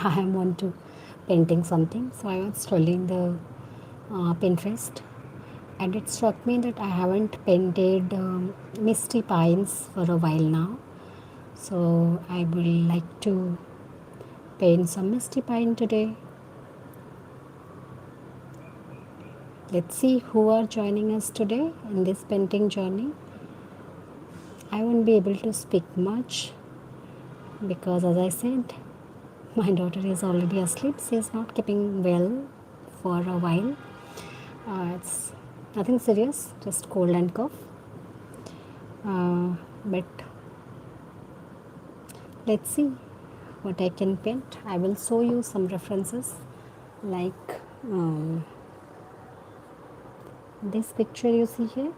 I am on to painting something. So I was scrolling the Pinterest, and it struck me that I haven't painted misty pines for a while now. So I would like to paint some misty pine today. Let's see who are joining us today in this painting journey. I won't be able to speak much because, as I said, my daughter is already asleep. She is not keeping well for a while. It's nothing serious, just cold and cough. But let's see what I can paint. I will show you some references like this picture you see here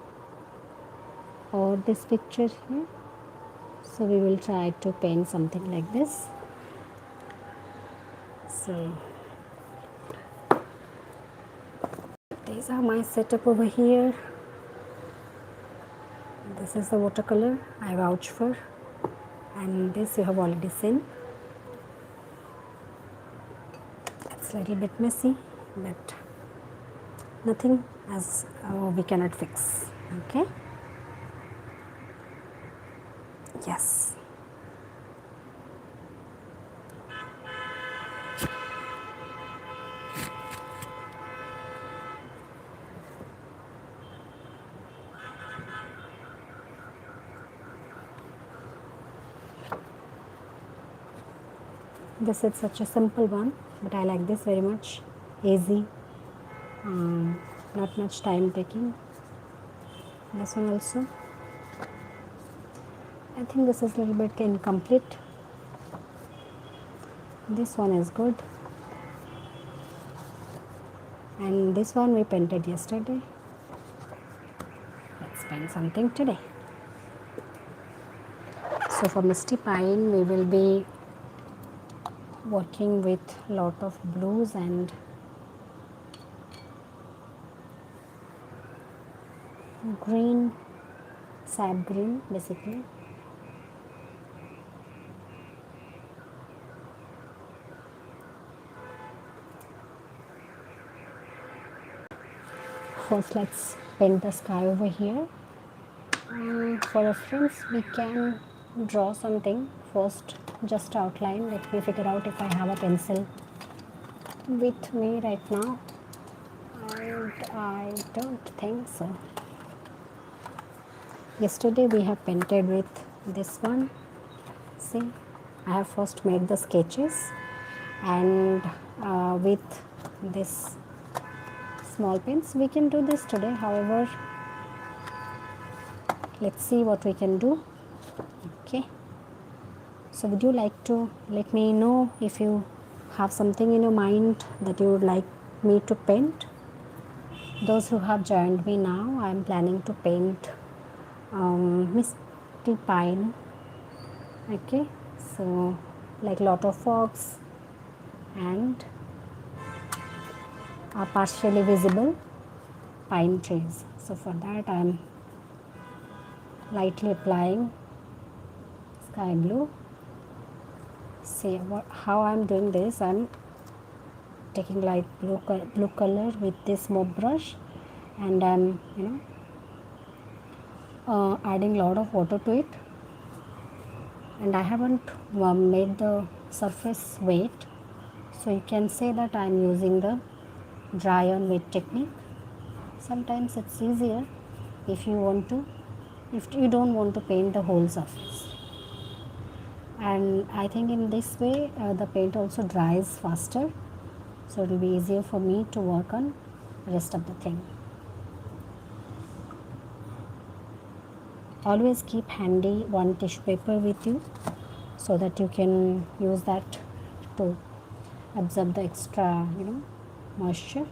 or this picture here. So we will try to paint something like this. So these are my setup over here. This is the watercolor I vouch for, and this you have already seen. It's a little bit messy, but nothing as we cannot fix. Okay. Yes. This is such a simple one, but I like this very much. Easy, not much time taking. This one also. I think this is a little bit incomplete. This one is good. And this one we painted yesterday. Let's paint something today. So for Misty Pine, we will be working with lot of blues and green, sap green basically. First let's paint the sky over here. For reference we can draw something first, just outline. Let me figure out if I have a pencil with me right now, and I don't think so. Yesterday we have painted with this one. See, I have first made the sketches, and with this small pens we can do this today. However, let's see what we can do. Okay, so would you like to let me know if you have something in your mind that you would like me to paint? Those who have joined me now, I am planning to paint Misty Pine. Okay, so like lot of fogs and are partially visible pine trees. So for that I am lightly applying sky blue. See how I am doing this. I am taking light blue color with this mop brush, and I am adding lot of water to it, and I haven't made the surface wet, so you can say that I am using the dry on wet technique. Sometimes it's easier if you don't want to paint the whole surface, and I think in this way the paint also dries faster, so it will be easier for me to work on rest of the thing. Always keep handy one tissue paper with you so that you can use that to absorb the extra moisture.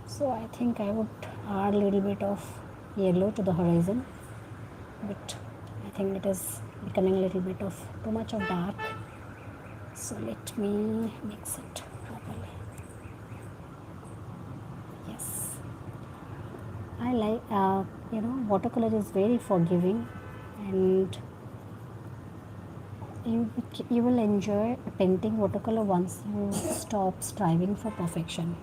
So I think I would add a little bit of yellow to the horizon, but I think it is becoming a little bit of too much of dark, so let me mix it properly. Yes, I like watercolor is very forgiving, and You will enjoy painting watercolor once you stop striving for perfection.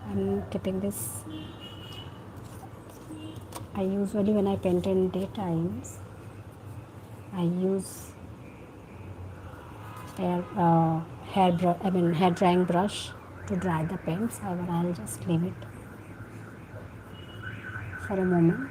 I'm keeping this. I usually, when I paint in daytimes, I use hair hair drying brush to dry the paints. However, I'll just leave it for a moment.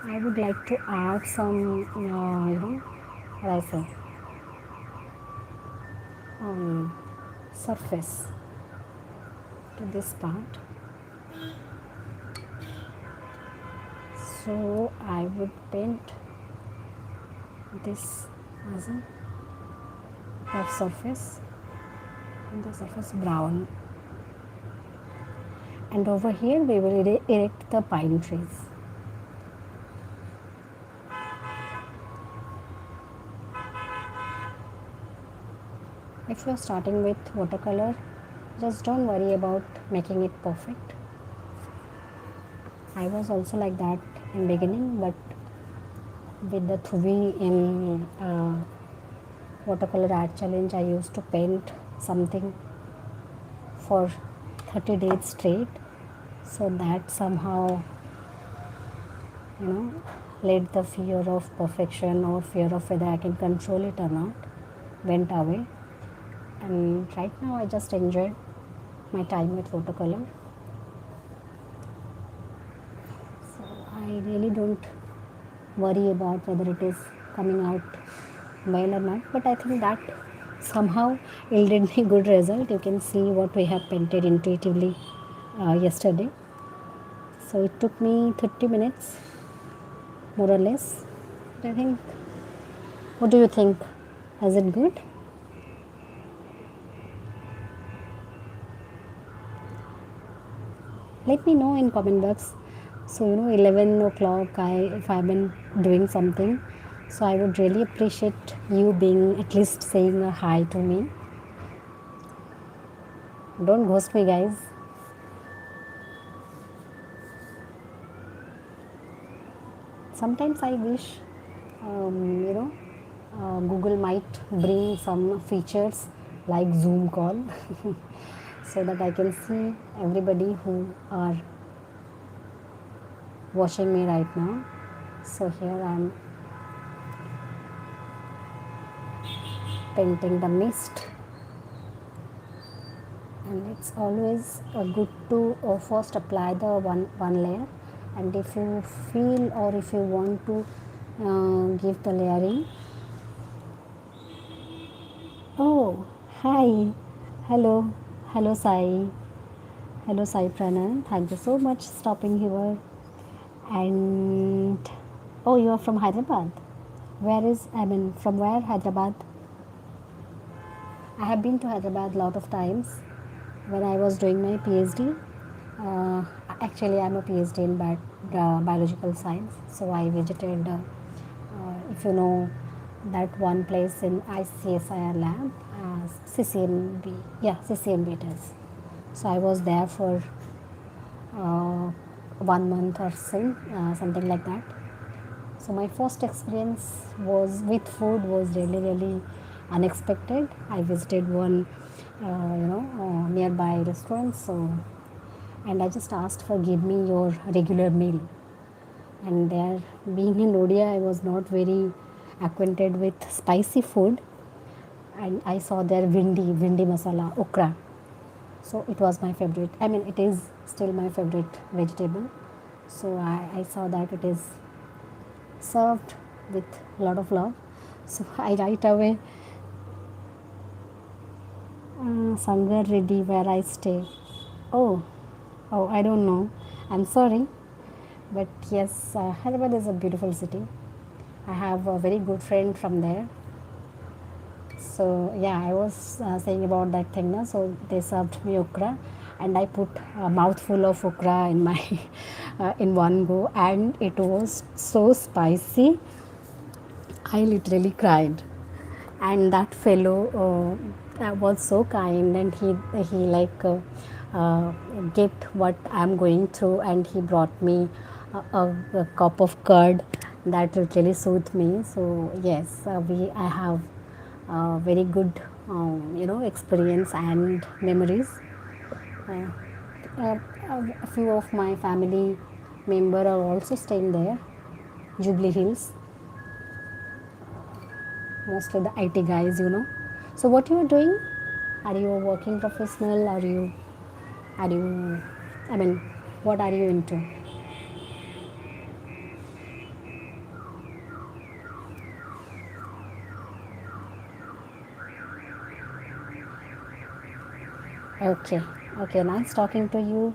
I would like to add some, what I say, surface to this part. So I would paint this as a rough surface and the surface brown. And over here we will erect the pine trees. If you are starting with watercolor, just don't worry about making it perfect. I was also like that in beginning, but with the Thuvi in watercolor art challenge, I used to paint something for 30 days straight, so that somehow, you know, let the fear of perfection or fear of whether I can control it or not went away. And right now I just enjoy my time with watercolor. So I really don't worry about whether it is coming out well or not, but I think that somehow yielded me good result. You can see what we have painted intuitively yesterday. So it took me 30 minutes more or less. I think, what do you think? Is it good? Let me know in comment box. So 11 o'clock, if I've been doing something, so I would really appreciate you being at least saying a hi to me. Don't ghost me, guys. Sometimes I wish Google might bring some features like Zoom call so that I can see everybody who are watching me right now. So here I am painting the mist, and it's always good to first apply the one layer, and if you feel or if you want to give the layering. Oh, hi, hello, hello Sai, hello Sai Pranan, thank you so much stopping here. And oh, you are from Hyderabad. From where Hyderabad? I have been to Hyderabad a lot of times when I was doing my PhD. Actually, I'm a PhD in biological science, so I visited, if you know, that one place in ICSIR lab, CCMB. Yeah, CCMB it is. So I was there for 1 month or so, something like that. So my first experience was with food was really unexpected. I visited one nearby restaurant, and I just asked for give me your regular meal. And there, being in Odia, I was not very acquainted with spicy food, and I saw their vindi masala okra. So it was my favorite. I mean, it is still my favorite vegetable. So I saw that it is served with a lot of love. So I right away Sangar Reddy where I stay. Oh, oh, I don't know. I'm sorry, but yes, Hyderabad is a beautiful city. I have a very good friend from there. So yeah, I was saying about that thing now. So they served me okra, and I put a mouthful of okra in my in one go, and it was so spicy. I literally cried, and that fellow was so kind, and he like get what I'm going through, and he brought me a cup of curd that literally soothed me. So yes, we I have very good experience and memories. Uh, uh, a few of my family member are also staying there, Jubilee Hills, mostly the IT guys, you know. So what you are doing? Are you a working professional? Are you I mean, what are you into? Okay, okay, nice talking to you.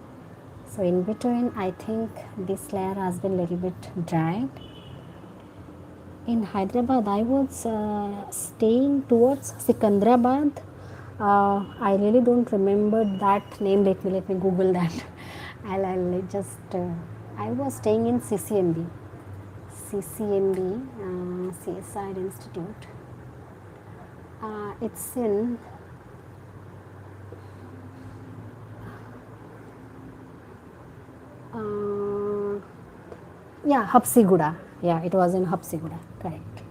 So in between, I think this layer has been a little bit dry. In Hyderabad, I was staying towards Sikandrabad. I really don't remember that name. Let me Google that. I'll just. I was staying in CCMB. CCMB, Seaside Institute. It's in. Uh, yeah, Hapsiguda. Yeah, it was in Hapsiguda. Correct.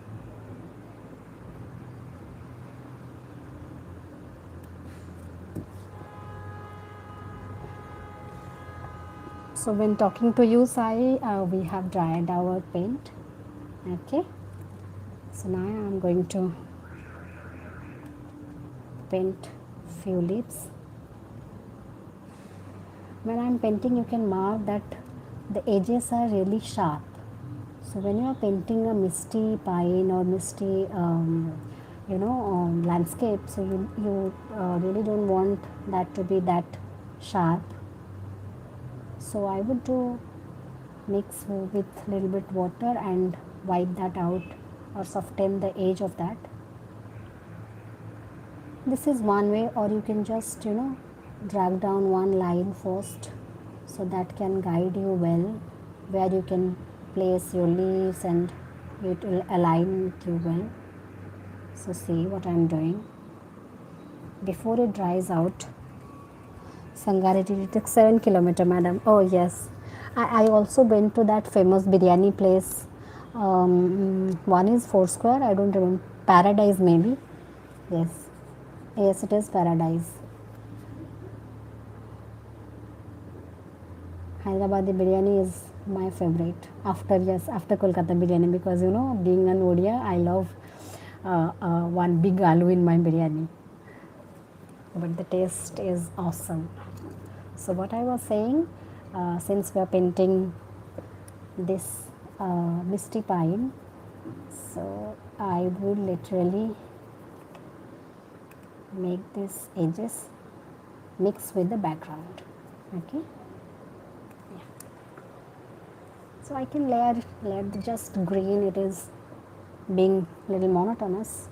So when talking to you, Sai, we have dried our paint. Okay. So now I am going to paint few leaves. When I am painting, you can mark that the edges are really sharp. So when you are painting a misty pine or misty, landscape, so you really don't want that to be that sharp. So I would do mix with little bit water and wipe that out or soften the edge of that. This is one way, or you can just drag down one line first, so that can guide you well where you can place your leaves and it will align with you well. So see what I am doing before it dries out. Sangareddy, it took 7 kilometers, madam. Oh yes, I also went to that famous biryani place. One is Foursquare, I don't remember, Paradise maybe. Yes, yes, it is Paradise. Hyderabadi biryani is my favorite after Kolkata biryani, because being an Odia, I love one big aloo in my biryani. But the taste is awesome. So what I was saying, since we are painting this misty pine, so I would literally make these edges mix with the background. Okay. So I can layer just green, it is being little monotonous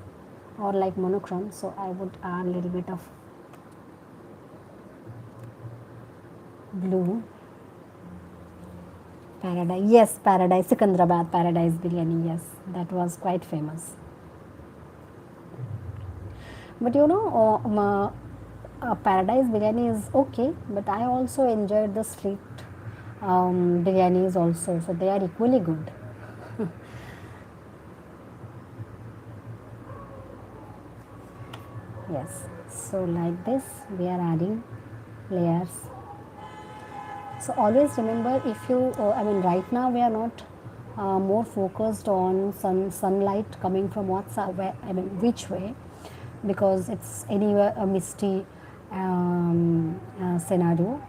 or like monochrome, so I would add a little bit of blue. Paradise, yes, Paradise, Sikandrabad Paradise biryani, yes, that was quite famous. But Paradise biryani is okay, but I also enjoyed the street biryanis also, so they are equally good. Yes, so like this we are adding layers. So always remember, if you right now we are not more focused on sunlight coming from what side, which way, because it's anywhere a misty scenario,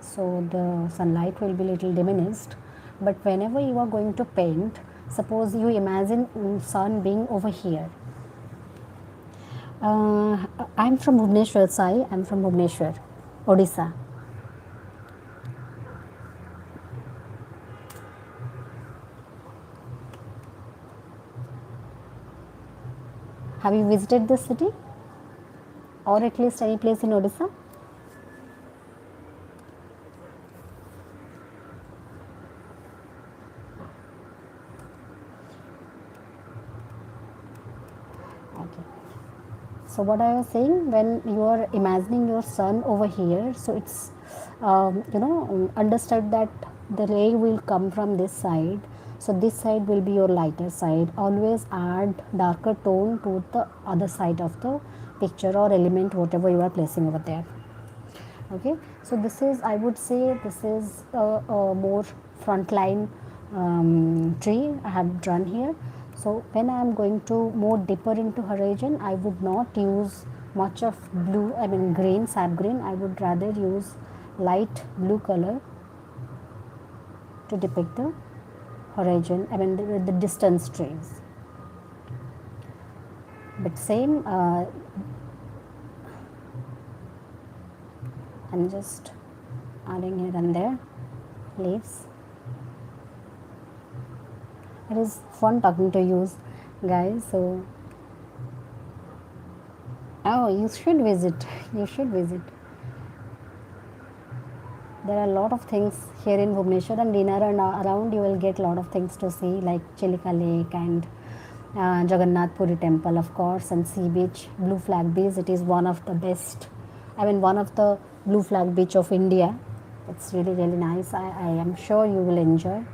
so the sunlight will be little diminished. But whenever you are going to paint, Suppose you imagine sun being over here. I'm from Bhubaneswar, Sai. I'm from Bhubaneswar, Odisha. Have you visited this city, or at least any place in Odisha? Okay. So what I was saying, when you are imagining your sun over here, so it's understood that the ray will come from this side. So this side will be your lighter side. Always add darker tone to the other side of the picture or element, whatever you are placing over there. Okay, so this is, I would say, this is a more frontline tree I have drawn here. So when I am going to more deeper into horizon, I would not use much of blue, I mean green, sap green. I would rather use light blue color to depict the horizon, I mean the distance trees. But same, I'm just adding here and there leaves. It is fun talking to you guys. So oh, you should visit. You should visit. There are a lot of things here in Bhubaneswar and in and around. You will get a lot of things to see, like Chilika Lake and Jagannath Puri Temple, of course, and sea beach, Blue Flag Beach. It is one of the best. I mean, one of the blue flag beach of India. It's really really nice. I am sure you will enjoy.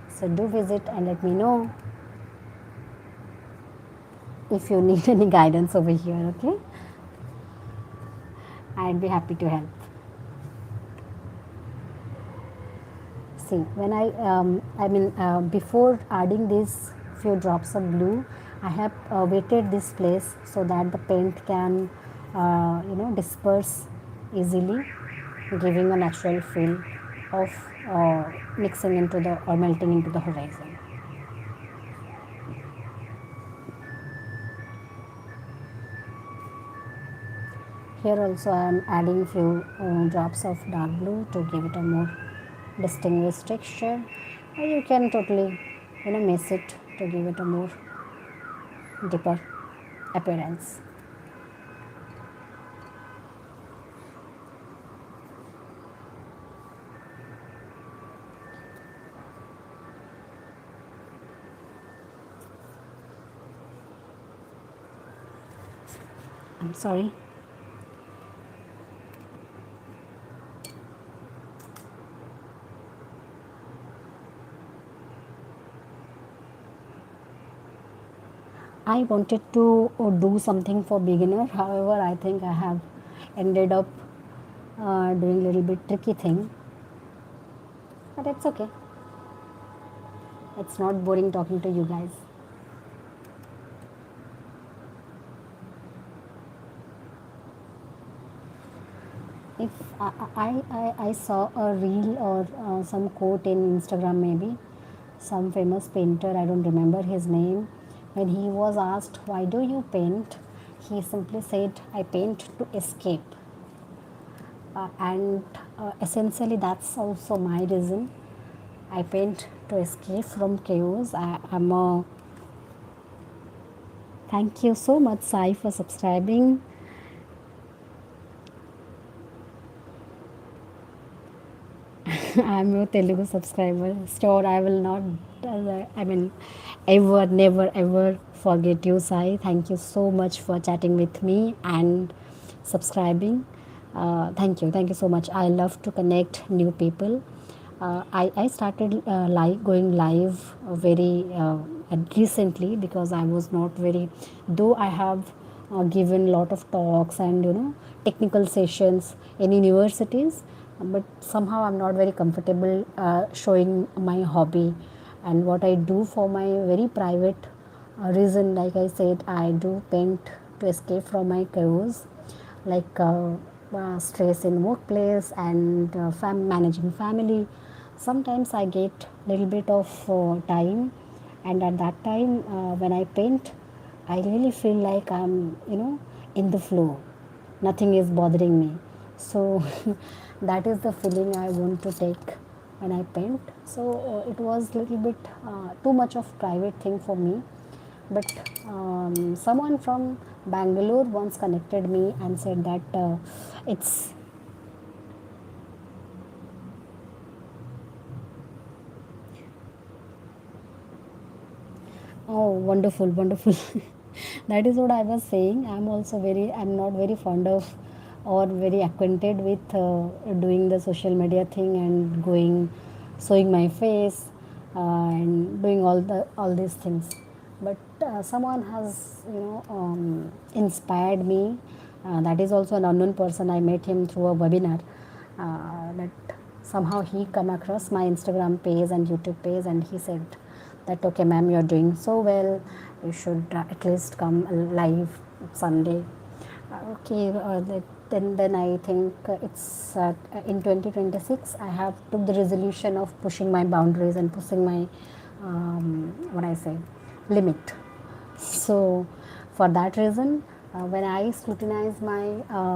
So do visit and let me know if you need any guidance over here. Okay, I'd be happy to help. See, when before adding these few drops of blue, I have weighted this place so that the paint can disperse easily, giving a natural feel of mixing into the or melting into the horizon. Here also I am adding few drops of dark blue to give it a more distinguished texture, or you can totally mix it to give it a more deeper appearance. I'm sorry. I wanted to do something for beginner. However, I think I have ended up doing a little bit tricky thing, but it's okay. It's not boring talking to you guys. If I saw a reel or some quote in Instagram, maybe some famous painter, I don't remember his name, when he was asked, why do you paint? He simply said, I paint to escape. And essentially, that's also my reason. I paint to escape from chaos. I'm a Thank you so much, Sai, for subscribing. I'm your Telugu subscriber. Sure, I will not, ever, never, ever forget you, Sai. Thank you so much for chatting with me and subscribing. Thank you so much. I love to connect new people. I started going live very recently, because I was not very, though I have given lot of talks and technical sessions in universities, but somehow I'm not very comfortable showing my hobby and what I do for my very private reason. Like I said, I do paint to escape from my chaos, like stress in workplace and managing family. Sometimes I get little bit of time And at that time, when I paint, I really feel like I'm, in the flow. Nothing is bothering me. So that is the feeling I want to take when I paint. So it was little bit too much of private thing for me. But someone from Bangalore once connected me and said that it's oh, wonderful, wonderful. That is what I was saying. I'm not very fond of or very acquainted with doing the social media thing and showing my face and doing all these things. But someone has, inspired me. That is also an unknown person. I met him through a webinar. That somehow he come across my Instagram page and YouTube page, and he said that okay ma'am, you're doing so well, you should at least come live Sunday. Okay, then I think it's in 2026 I have took the resolution of pushing my boundaries and pushing my what I say limit. So for that reason, when I scrutinize my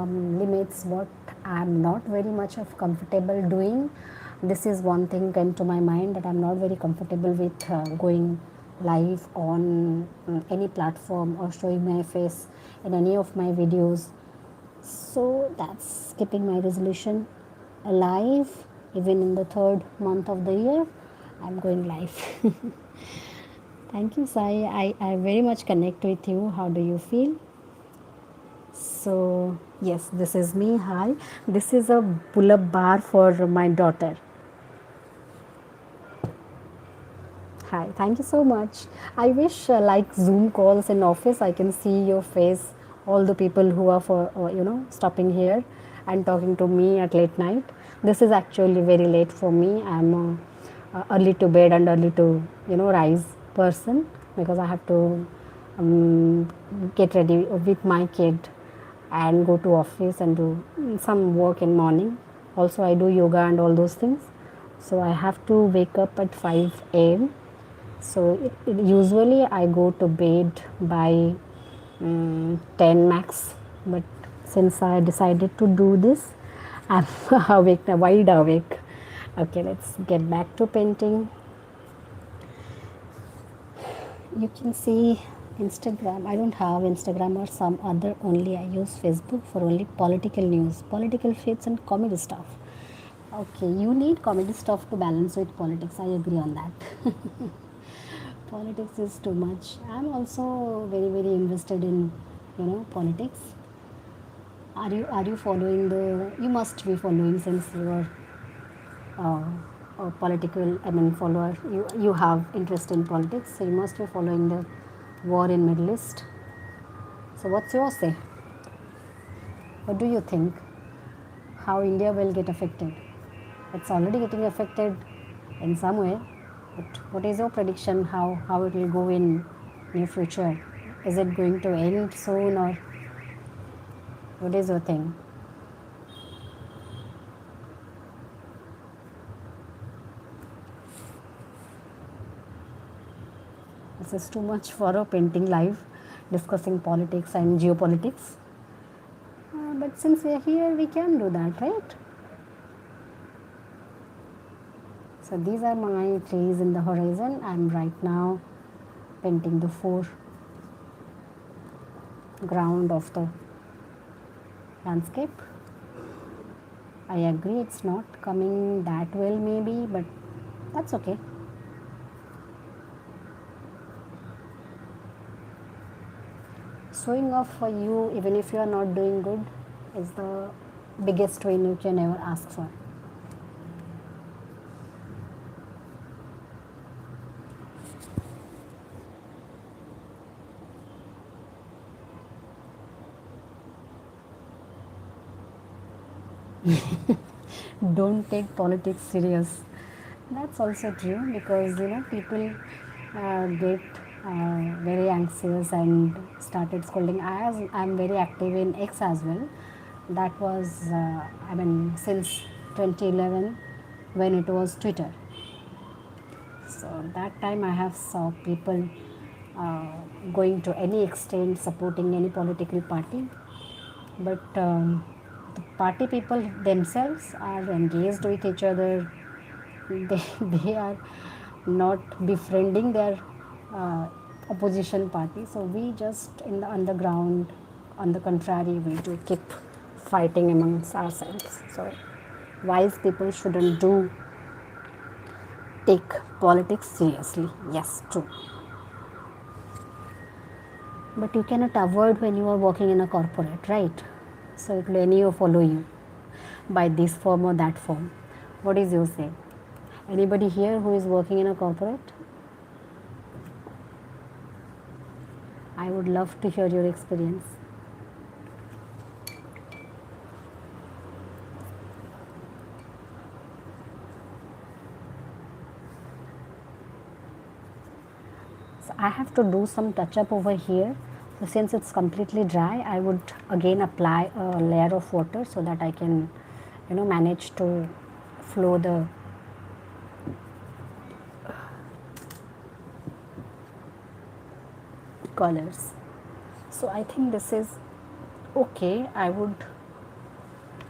limits, what I'm not very much of comfortable doing, this is one thing came to my mind, that I'm not very comfortable with going live on any platform or showing my face in any of my videos. So that's keeping my resolution alive. Even in the third month of the year, I'm going live. Thank you, Sai. I very much connect with you. How do you feel? So, yes, this is me. Hi. This is a pull up bar for my daughter. Hi. Thank you so much. I wish, like Zoom calls in office, I can see your face, all the people who are stopping here and talking to me at late night. This is actually very late for me. I'm early to bed and early to, rise person, because I have to um, get ready with my kid and go to office and do some work in morning. Also I do yoga and all those things, so I have to wake up at 5 a.m. So usually I go to bed by 10 max, but since I decided to do this, I'm awake, wide awake. Okay, let's get back to painting. You can see Instagram. I don't have Instagram or some other, only I use Facebook for only political news, political feeds and comedy stuff. Okay, you need comedy stuff to balance with politics. I agree on that. Politics is too much. I'm also very very invested in politics. Are you following the? You must be following, since you are uh, a political, I mean, follower. You have interest in politics, so you must be following the war in Middle East. So what's your say? What do you think? How India will get affected? It's already getting affected in some way, but what is your prediction? How it will go in near future? Is it going to end soon, or what is your thing? This is too much for a painting live, discussing politics and geopolitics. But since we are here, we can do that, right? So these are my trees in the horizon. I'm right now painting the foreground of the landscape. I agree it's not coming that well maybe, but that's okay. Showing off for you, even if you are not doing good, is the biggest win you can ever ask for. Don't take politics serious. That's also true, because people get very anxious and started scolding. As I'm very active in X as well. That was since 2011, when it was Twitter. So that time I have saw people uh, going to any extent supporting any political party, but the party people themselves are engaged with each other. They are not befriending their uh, opposition party. So we just in the underground, on the contrary, we do keep fighting amongst ourselves. So wise people shouldn't do take politics seriously. Yes, true. But you cannot avoid when you are working in a corporate, right? So it will anyhow follow you by this firm or that firm. What is your say? Anybody here who is working in a corporate? I would love to hear your experience. So I have to do some touch up over here. So since it's completely dry, I would again apply a layer of water so that I can, manage to flow the colors. So I think this is okay. I would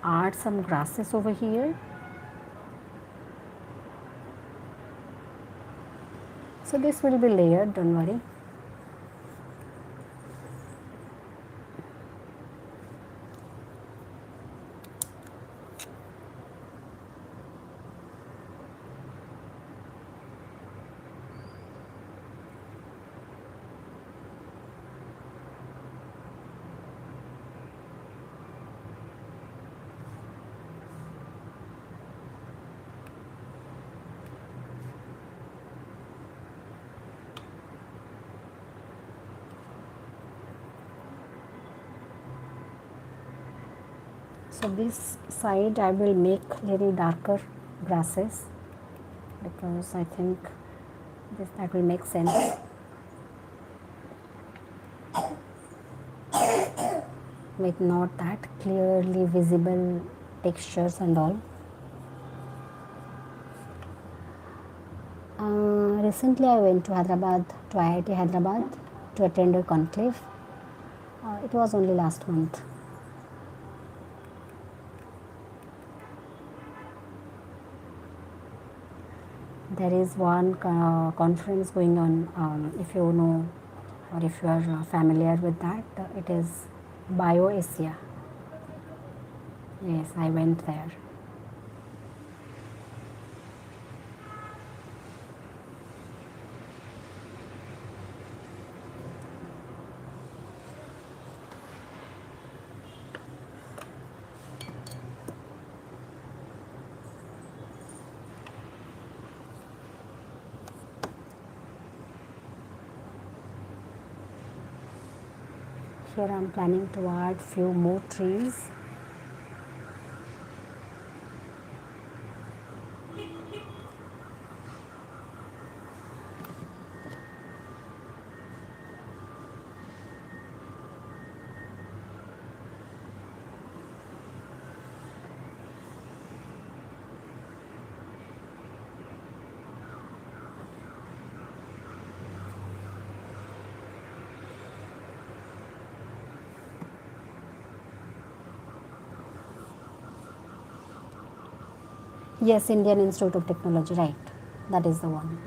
add some grasses over here. So this will be layered, don't worry. So this side I will make little darker grasses because I think that will make sense. With not that clearly visible textures and all. Recently I went to Hyderabad, to IIT Hyderabad to attend a conclave. It was only last month. There is one conference going on, if you know or if you are familiar with that, it is BioAsia. Yes, I went there. Here I am planning to add few more trees. Yes, Indian Institute of Technology, right. That is the one.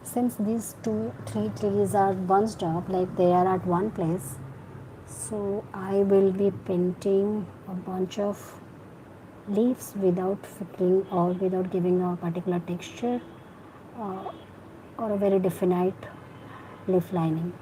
Since these 2-3 trees are bunched up like they are at one place, so I will be painting a bunch of leaves without flickering or without giving a particular texture uh, or a very definite leaf lining.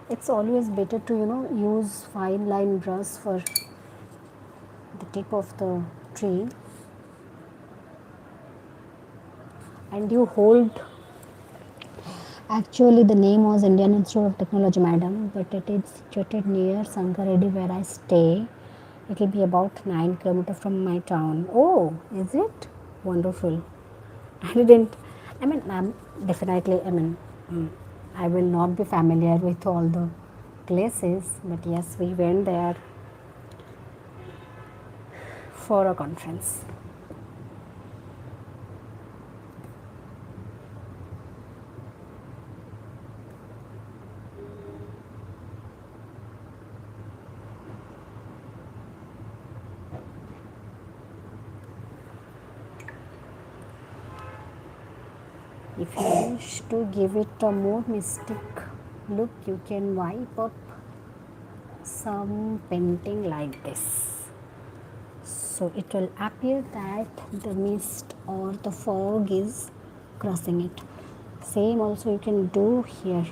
It's always better to use fine line brush for the tip of the tree, and you hold. Actually, the name was Indian Institute of Technology, madam, but it is situated near Sangareddy where I stay. It will be about 9 kilometers from my town. Oh, is it? Wonderful. I didn't, I mean, definitely, I will not be familiar with all the places, but yes, we went there for a conference. If you wish to give it a more mystic look, you can wipe up some painting like this. So it will appear that the mist or the fog is crossing it. Same also you can do here.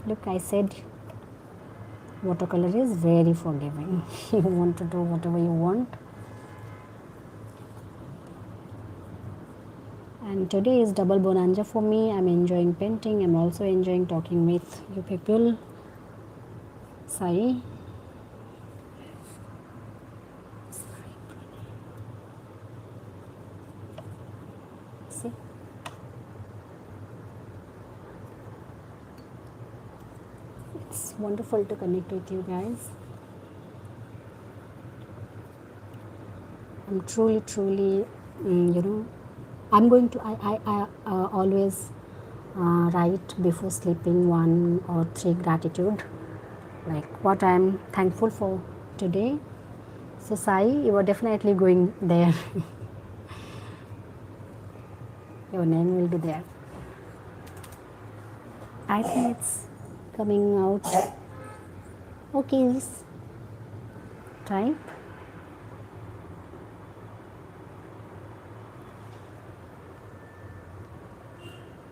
Look, I said watercolor is very forgiving. You want to do whatever you want. And today is double bonanza for me. I'm enjoying painting. I'm also enjoying talking with you people. Sorry. See? It's wonderful to connect with you guys. I'm truly, I'm going to, I always write before sleeping 1 or 3 gratitude, like what I'm thankful for today. So Sai, you are definitely going there. Your name will be there. I think it's coming out. Okay, type.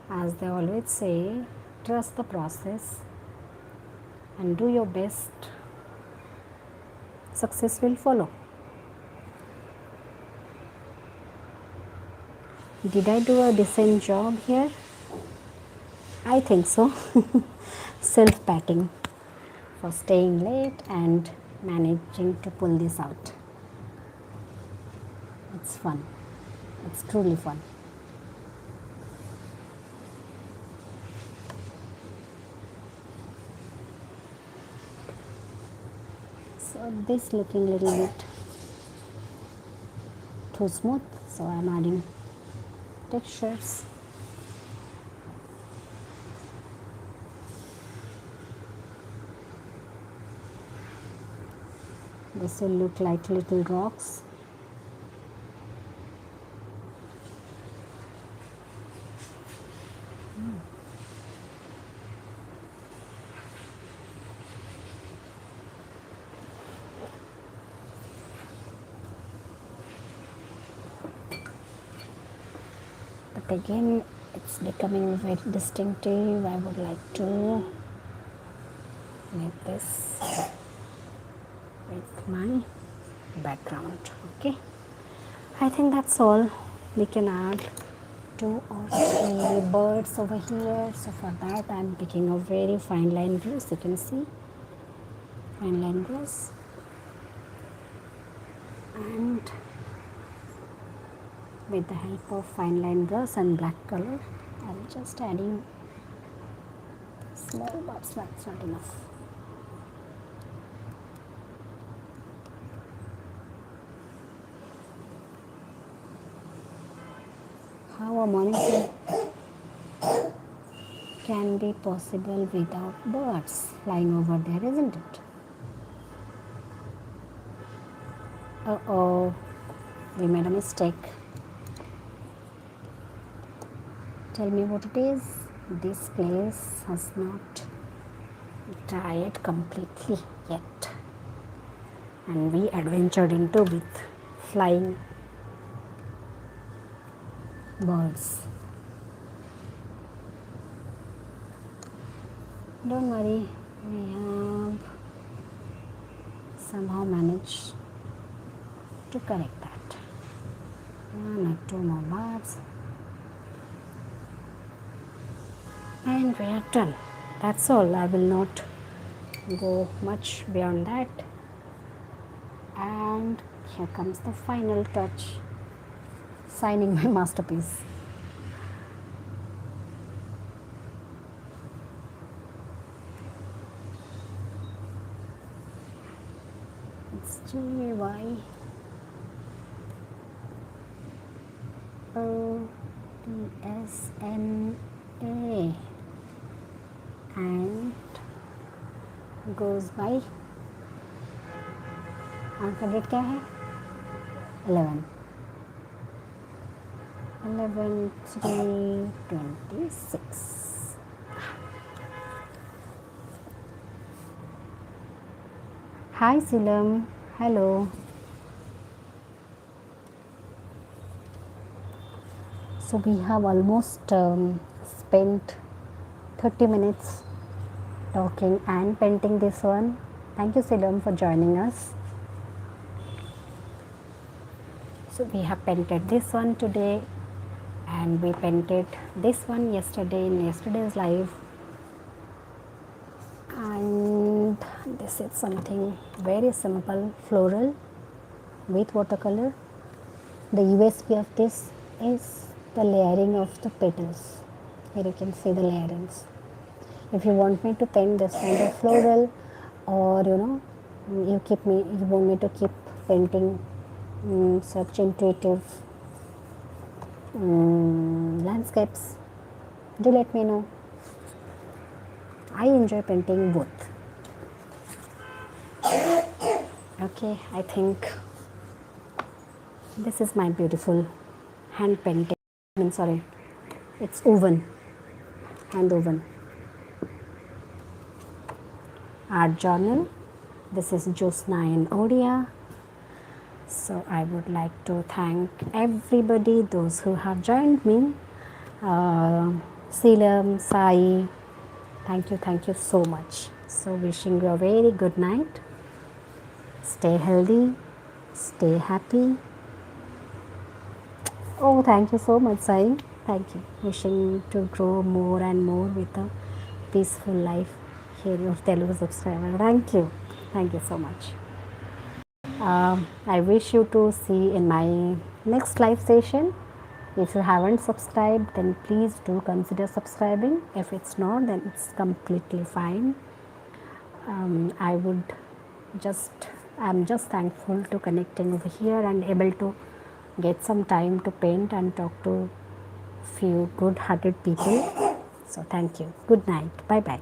As they always say, trust the process and do your best. Success will follow. Did I do a decent job here? I think so. Self-patting for staying late and managing to pull this out. It's fun. It's truly fun. So this looking a little bit too smooth, so I'm adding textures. This will look like little rocks. But again, it's becoming very distinctive. I would like to make this with my background. Okay, I think that's all. We can add 2 or 3 birds over here. So for that I'm picking a very fine line brush. You can see fine line brush, and with the help of fine line brush and black color I'm just adding small dots. That's not enough. How a morning sun can be possible without birds flying over there, isn't it? Uh-oh, we made a mistake. Tell me what it is. This place has not dried completely yet, and we adventured into with flying birds. Don't worry, we have somehow managed to correct that. And 2 more bars. And we are done. That's all. I will not go much beyond that. And here comes the final touch, signing my masterpiece. It's GAYOTSNA, and goes by, आपका date क्या है? 11 3/26. Hi Silam, hello. So we have almost spent 30 minutes talking and painting this one. Thank you Silam for joining us. So we have painted this one today, and we painted this one yesterday in yesterday's live, and this is something very simple, floral with watercolor. The USP of this is the layering of the petals. Here you can see the layerings. If you want me to paint this kind of floral, or you want me to keep painting such intuitive landscapes, do let me know. I enjoy painting both. Okay, I think this is my beautiful hand painting, it's woven, hand woven art journal. This is Josna in Odia. So I would like to thank everybody, those who have joined me, Silam, Sai, thank you so much. So wishing you a very good night. Stay healthy, stay happy. Oh, thank you so much, Sai. Thank you. Wishing to grow more and more with a peaceful life. Here your Telugu subscriber. Thank you so much. I wish you to see in my next live session. If you haven't subscribed, then please do consider subscribing. If it's not, then it's completely fine. I'm just thankful to connecting over here and able to get some time to paint and talk to few good-hearted people. So thank you. Good night. Bye bye.